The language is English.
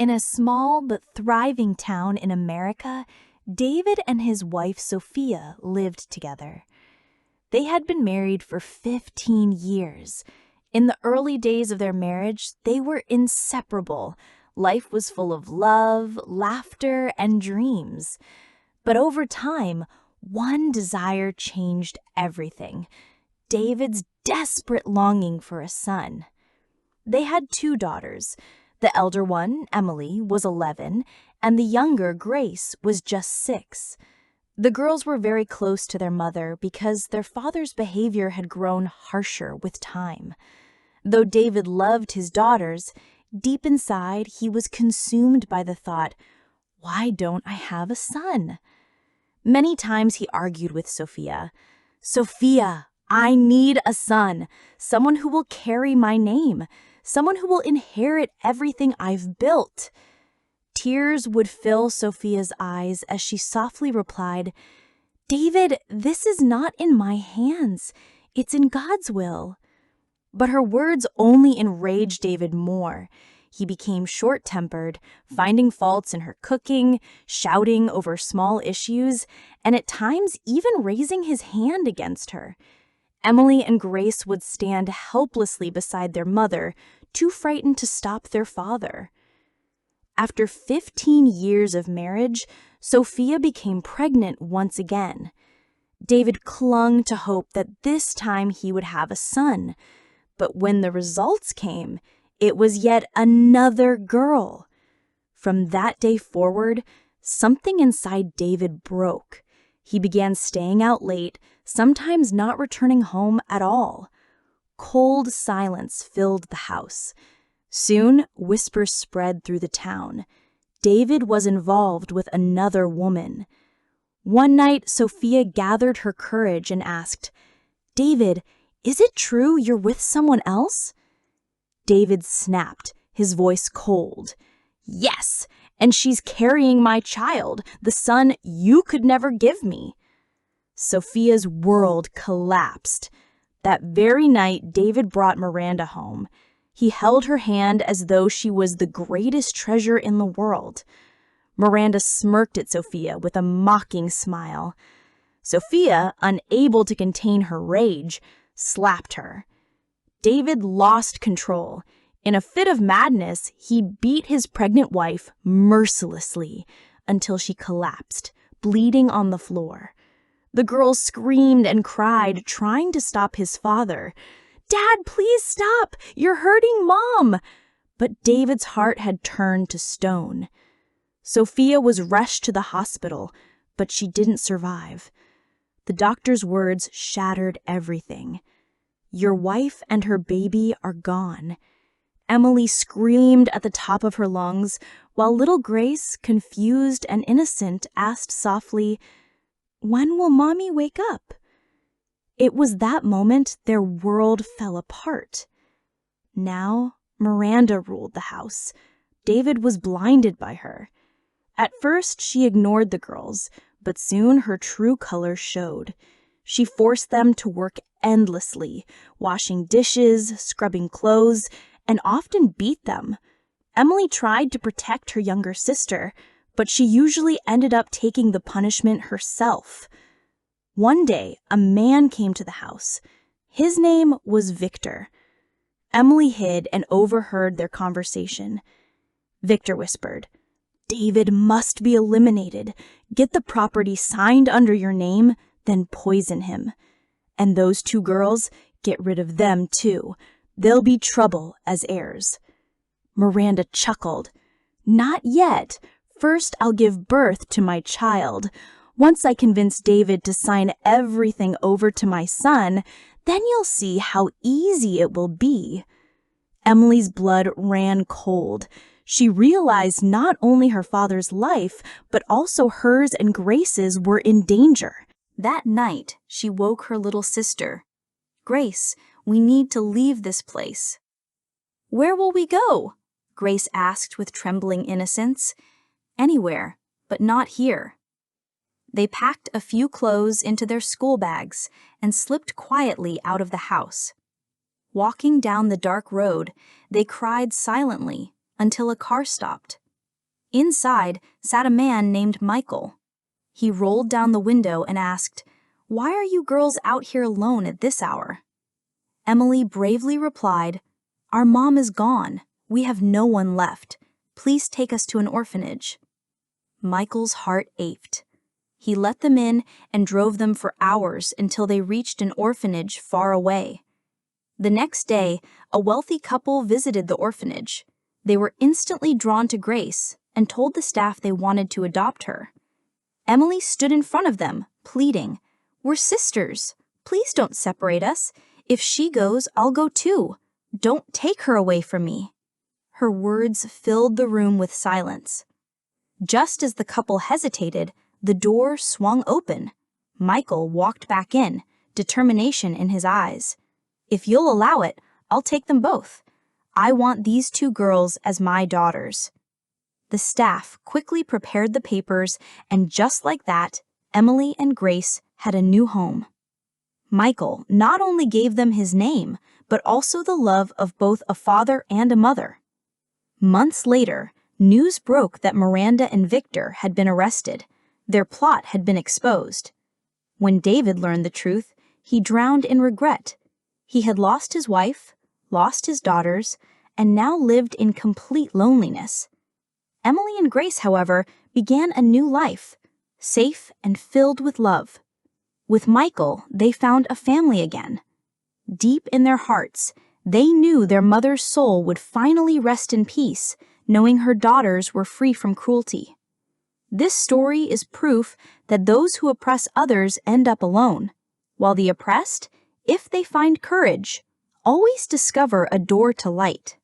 In a small but thriving town in America, David and his wife Sophia lived together. They had been married for 15 years. In the early days of their marriage, they were inseparable. Life was full of love, laughter, and dreams. But over time, one desire changed everything: David's desperate longing for a son. They had two daughters. The elder one, Emily, was 11, and the younger, Grace, was just 6. The girls were very close to their mother because their father's behavior had grown harsher with time. Though David loved his daughters, deep inside he was consumed by the thought, "Why don't I have a son?" Many times he argued with Sophia. "Sophia, I need a son, someone who will carry my name, someone who will inherit everything I've built." Tears would fill Sophia's eyes as she softly replied, "David, this is not in my hands. It's in God's will." But her words only enraged David more. He became short-tempered, finding faults in her cooking, shouting over small issues, and at times even raising his hand against her. Emily and Grace would stand helplessly beside their mother, too frightened to stop their father. After 15 years of marriage, Sophia became pregnant once again. David clung to hope that this time he would have a son. But when the results came, it was yet another girl. From that day forward, something inside David broke. He began staying out late, sometimes not returning home at all. Cold silence filled the house. Soon, whispers spread through the town. David was involved with another woman. One night, Sophia gathered her courage and asked, "David, is it true you're with someone else?" David snapped, his voice cold. "Yes, and she's carrying my child, the son you could never give me." Sophia's world collapsed. That very night, David brought Miranda home. He held her hand as though she was the greatest treasure in the world. Miranda smirked at Sophia with a mocking smile. Sophia, unable to contain her rage, slapped her. David lost control. In a fit of madness, he beat his pregnant wife mercilessly until she collapsed, bleeding on the floor. The girls screamed and cried, trying to stop his father. "Dad, please stop! You're hurting Mom!" But David's heart had turned to stone. Sophia was rushed to the hospital, but she didn't survive. The doctor's words shattered everything. "Your wife and her baby are gone." Emily screamed at the top of her lungs, while little Grace, confused and innocent, asked softly, "When will Mommy wake up?" It was that moment their world fell apart. Now, Miranda ruled the house. David was blinded by her. At first, she ignored the girls, but soon her true colors showed. She forced them to work endlessly, washing dishes, scrubbing clothes, and often beat them. Emily tried to protect her younger sister, but she usually ended up taking the punishment herself. One day, a man came to the house. His name was Victor. Emily hid and overheard their conversation. Victor whispered, "David must be eliminated. Get the property signed under your name, then poison him. And those 2 girls, get rid of them too. They'll be trouble as heirs." Miranda chuckled. "Not yet. First, I'll give birth to my child. Once I convince David to sign everything over to my son, then you'll see how easy it will be." Emily's blood ran cold. She realized not only her father's life, but also hers and Grace's were in danger. That night, she woke her little sister. "Grace, we need to leave this place." "Where will we go?" Grace asked with trembling innocence. "Anywhere, but not here." They packed a few clothes into their school bags and slipped quietly out of the house. Walking down the dark road, they cried silently until a car stopped. Inside sat a man named Michael. He rolled down the window and asked, "Why are you girls out here alone at this hour?" Emily bravely replied, "Our mom is gone. We have no one left. Please take us to an orphanage." Michael's heart ached. He let them in and drove them for hours until they reached an orphanage far away. The next day, a wealthy couple visited the orphanage. They were instantly drawn to Grace and told the staff they wanted to adopt her. Emily stood in front of them, pleading, "We're sisters. Please don't separate us. If she goes, I'll go too. Don't take her away from me." Her words filled the room with silence. Just as the couple hesitated, the door swung open. Michael walked back in, determination in his eyes. "If you'll allow it, I'll take them both. I want these two girls as my daughters." The staff quickly prepared the papers, and just like that, Emily and Grace had a new home. Michael not only gave them his name, but also the love of both a father and a mother. Months later, news broke that Miranda and Victor had been arrested. Their plot had been exposed. When David learned the truth, he drowned in regret. He had lost his wife, lost his daughters, and now lived in complete loneliness. Emily and Grace, however, began a new life, safe and filled with love. With Michael, they found a family again. Deep in their hearts, they knew their mother's soul would finally rest in peace, knowing her daughters were free from cruelty. This story is proof that those who oppress others end up alone, while the oppressed, if they find courage, always discover a door to light.